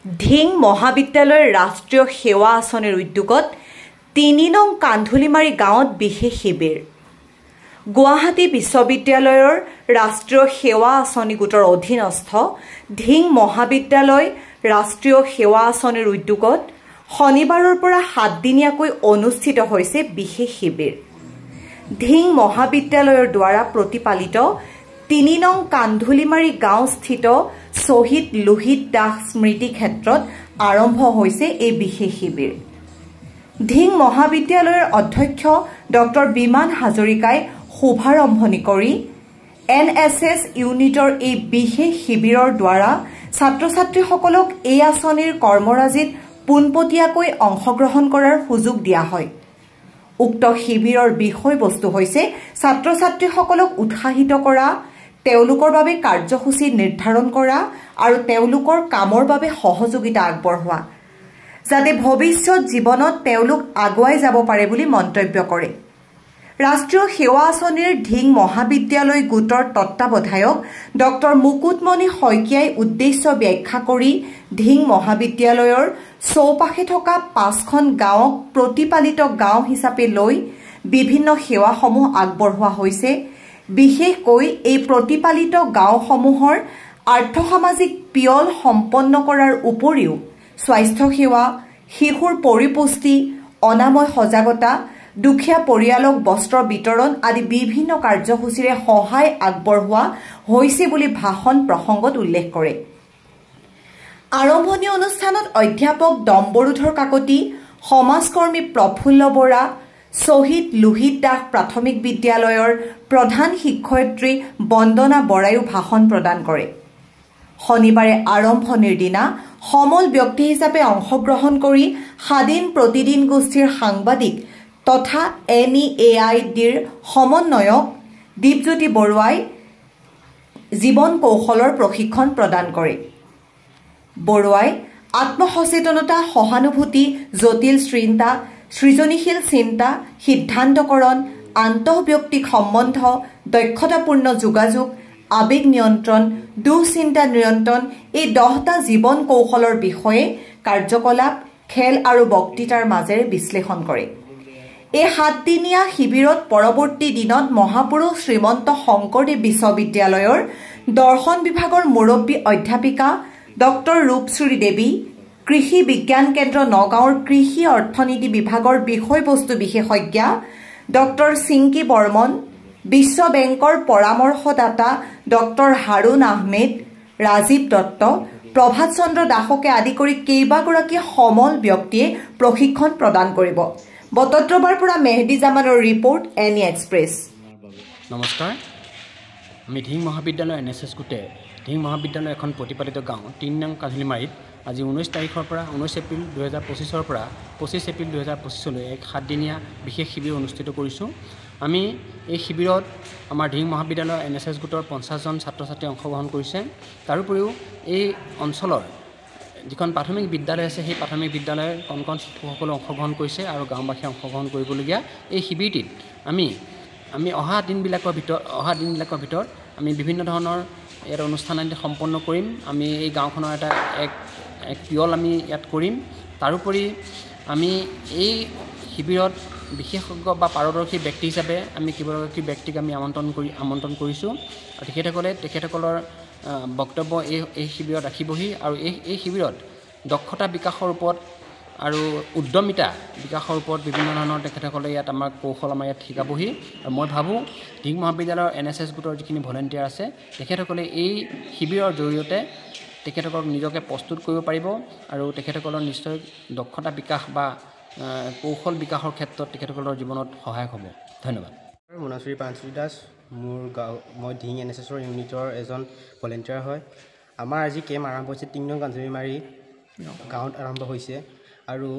ধিং মহাবিদ্যালয়ৰ ৰাষ্ট্ৰীয় সেৱা আঁচনিৰ উদ্যোগত ৩ নং কান্ধুলিমাৰী গাঁৱত বিশেষ শিবিৰ। গুৱাহাটী বিশ্ববিদ্যালয়ৰ ৰাষ্ট্ৰীয় সেৱা আঁচনি গোটৰ অধীনস্থ ধিং মহাবিদ্যালয় ৰাষ্ট্ৰীয় সেৱা আঁচনিৰ উদ্যোগত শনিবাৰৰ পৰা ৭ দিনীয়াকৈ অনুষ্ঠিত হৈছে বিশেষ শিবিৰ। ধিং মহাবিদ্যালয়ৰ দ্বাৰা প্ৰতিপালিত ৩ নং কান্ধুলিমাৰী গাঁওস্থিত শ্বহীদ লোহিত দাস স্মৃতি ক্ষেত্ৰত আৰম্ভ হৈছে এই বিশেষ শিবিৰ। ধিং মহাবিদ্যালয়ৰ অধ্যক্ষ ডক্টৰ বিমান হাজৰিকাই শুভাৰম্ভণি কৰি NSS ইউনিটৰ এই বিশেষ শিবিৰৰ দ্বাৰা ছাত্ৰ ছাত্ৰীসকলক এই আঁচনিৰ কৰ্মৰাজিত পোনপটীয়াকৈ অংশগ্ৰহণ কৰাৰ সুযোগ দিয়া হয়। উক্ত শিবিৰৰ বিষয়বস্তু হৈছে ছাত্ৰ ছাত্ৰীসকলক উৎসাহিত কৰা, তেওঁলোকৰ বাবে কাৰ্যসূচী নিৰ্ধাৰণ কৰা আৰু তেওঁলোকৰ কামৰ বাবে সহযোগিতা আগবঢ়োৱা, যাতে ভৱিষ্যত জীৱনত তেওঁলোক আগুৱাই যাব পাৰে বুলি মন্তব্য কৰে। ৰাষ্ট্ৰীয় সেৱা আঁচনিৰ ধিং মহাবিদ্যালয় গোটৰ তত্ত্বাৱধায়ক ডক্টৰ মুকুটমণি শইকীয়াই উদ্দেশ্য ব্যাখ্যা কৰি ধিং মহাবিদ্যালয়ৰ চৌপাশে থকা ৫খন গাঁৱক প্ৰতিপালিত গাঁও হিচাপে লৈ বিভিন্ন সেৱাসমূহ আগবঢ়োৱা হৈছে। বিশেষকৈ এই প্ৰতিপালিত গাঁওসমূহৰ আৰ্থসামাজিক পিয়ল সম্পন্ন কৰাৰ উপৰিও স্বাস্থ্যসেৱা, শিশুৰ পৰিপুষ্টি, অনাময় সজাগতা, দুখীয়া পৰিয়ালক বস্ত্ৰ বিতৰণ আদি বিভিন্ন কাৰ্যসূচীৰে সহায় আগবঢ়োৱা হৈছে বুলি ভাষণ প্ৰসংগত উল্লেখ কৰে। আৰম্ভণি অনুষ্ঠানত অধ্যাপক ডম্বৰুধৰ কাকতি, সমাজকৰ্মী প্ৰফুল্ল বৰা, শ্বহীদ লোহিত দাস প্ৰাথমিক বিদ্যালয়ৰ প্ৰধান শিক্ষয়িত্ৰী বন্দনা বৰায়ো ভাষণ প্ৰদান কৰে। শনিবাৰে আৰম্ভণিৰ দিনা সমল ব্যক্তি হিচাপে অংশগ্ৰহণ কৰি স্বাধীন প্ৰতিদিন গোষ্ঠীৰ সাংবাদিক তথা NEAIDৰ সমন্বয়ক দীপজ্যোতি বৰুৱাই জীৱন কৌশলৰ প্ৰশিক্ষণ প্ৰদান কৰে। বৰুৱাই আত্মসচেতনতা, সহানুভূতি, জটিল চিন্তা, সৃজনীশীল চিন্তা, সিদ্ধান্তকৰণ, আন্তঃব্যক্তিক সম্বন্ধ, দক্ষতাপূৰ্ণ যোগাযোগ, আবেগ নিয়ন্ত্ৰণ, দুঃচিন্তা নিয়ন্ত্ৰণ এই 10টা জীৱন কৌশলৰ বিষয়ে কাৰ্যকলাপ, খেল আৰু বক্তৃতাৰ মাজেৰে বিশ্লেষণ কৰে। এই 7 দিনীয়া শিবিৰত পৰৱৰ্তী দিনত মহাপুৰুষ শ্ৰীমন্ত শংকৰদেৱ বিশ্ববিদ্যালয়ৰ দৰ্শন বিভাগৰ মুৰব্বী অধ্যাপিকা ডক্টৰ ৰূপশ্ৰী দেৱী, কৃষি বিজ্ঞান কেন্দ্ৰ নগাঁৱৰ কৃষি অৰ্থনীতি বিভাগৰ বিষয়বস্তু বিশেষজ্ঞা ডক্টৰ চিংকি বৰ্মন, বিশ্ব বেংকৰ পৰামৰ্শদাতা ডক্টৰ হাৰুণ আহমেদ, ৰাজীৱ দত্ত, প্ৰভাত চন্দ্ৰ দাসকে আদি কৰি কেইবাগৰাকী সমল ব্যক্তিয়ে প্ৰশিক্ষণ প্ৰদান কৰিব। বটদ্ৰৱাৰ পৰা মেহদী জামানৰ ৰিপৰ্ট, NE এক্সপ্ৰেছ। নমস্কাৰ, আমি ধিং মহাবিদ্যালয় NSS গোটে ধিং মহাবিদ্যালয় এখন প্ৰতিপালিত গাঁও ৩ নং কান্ধুলিমাৰীত আজি 19 তাৰিখৰ পৰা 19 এপ্ৰিল 2025ৰ পৰা 25 এপ্ৰিল 2025লৈ এক 7 দিনীয়া বিশেষ শিবিৰ অনুষ্ঠিত কৰিছোঁ। আমি এই শিবিৰত আমাৰ ধিং মহাবিদ্যালয় NSS গোটৰ 50জন ছাত্ৰ ছাত্ৰী অংশগ্ৰহণ কৰিছে। তাৰোপৰিও এই অঞ্চলৰ যিখন প্ৰাথমিক বিদ্যালয় আছে সেই প্ৰাথমিক বিদ্যালয়ৰ কণ শিশুসকলে অংশগ্ৰহণ কৰিছে আৰু গাঁওবাসীয়ে অংশগ্ৰহণ কৰিবলগীয়া এই শিবিৰটিত আমি অহা দিনবিলাকৰ ভিতৰত আমি বিভিন্ন ধৰণৰ ইয়াত অনুষ্ঠান সম্পন্ন কৰিম। আমি এই গাঁওখনৰ এক পিয়ল আমি ইয়াত কৰিম। তাৰোপৰি আমি এই শিবিৰত বিশেষজ্ঞ বা পাৰদৰ্শী ব্যক্তি হিচাপে আমি কেইবাগৰাকী ব্যক্তিক আমি আমন্ত্ৰণ কৰিছোঁ আৰু তেখেতসকলৰ বক্তব্য এই শিবিৰত ৰাখিবহি আৰু এই শিবিৰত দক্ষতা বিকাশৰ ওপৰত আৰু উদ্যমিতা বিকাশৰ ওপৰত বিভিন্ন ধৰণৰ তেখেতসকলে ইয়াত আমাৰ কৌশল ইয়াত শিকাবহি। আৰু মই ভাবোঁ ধিং মহাবিদ্যালয়ৰ NSS গোটৰ যিখিনি ভলেণ্টিয়াৰ আছে তেখেতসকলে এই শিবিৰৰ জৰিয়তে তেখেতসকলক নিজকে প্ৰস্তুত কৰিব পাৰিব আৰু তেখেতসকলৰ নিশ্চয় দক্ষতা বিকাশ বা কৌশল বিকাশৰ ক্ষেত্ৰত তেখেতসকলৰ জীৱনত সহায়ক হ'ব। ধন্যবাদ। মনাশ্ৰী পাঞ্চুৰী দাস, মোৰ মই ধিং NSSৰ ইউনিটৰ এজন ভলেণ্টিয়াৰ হয়। আমাৰ আজি কেম্প আৰম্ভ হৈছে 3 নং কান্ধুলিমাৰী গাঁৱত আৰম্ভ হৈছে আৰু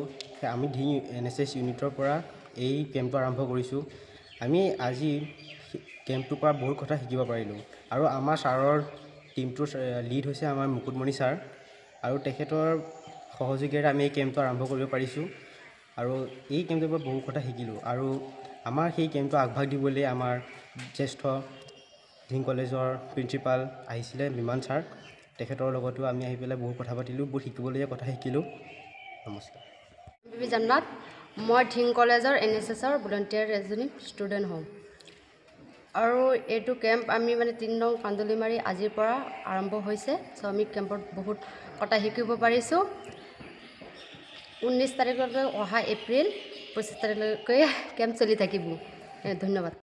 আমি ধিং NSS ইউনিটৰ পৰা এই কেম্পটো আৰম্ভ কৰিছোঁ। আমি আজি কেম্পটোৰ পৰা বহুত কথা শিকিব পাৰিলোঁ আৰু আমাৰ ছাৰৰ টিমটোৰ লিড হৈছে আমাৰ মুকুটমণি ছাৰ আৰু তেখেতৰ সহযোগেৰে আমি এই কেম্পটো আৰম্ভ কৰিব পাৰিছোঁ আৰু এই কেম্পটোৰ পৰা বহু কথা শিকিলোঁ আৰু আমাৰ সেই কেম্পটো আগভাগ দিবলৈ আমাৰ জ্যেষ্ঠ ধিং কলেজৰ প্ৰিন্সিপাল আহিছিলে বিমান ছাৰ, তেখেতৰ লগতো আমি আহি পেলাই বহুত কথা পাতিলোঁ, বহুত শিকিবলগীয়া কথা শিকিলোঁ। নমস্কাৰ। বিবি জান্নাত, মই ধিং কলেজৰ NSSৰ ভলণ্টিয়াৰ এজনী ষ্টুডেণ্ট হ'ম। আৰু এইটো কেম্প আমি 3 নং কান্দুলিমাৰী আজিৰ পৰা আৰম্ভ হৈছে। চ' আমি কেম্পত বহুত কথা শিকিব পাৰিছোঁ। 19 তাৰিখলৈকে অহা এপ্ৰিল 25 তাৰিখলৈকে কেম্প চলি থাকিব। ধন্যবাদ।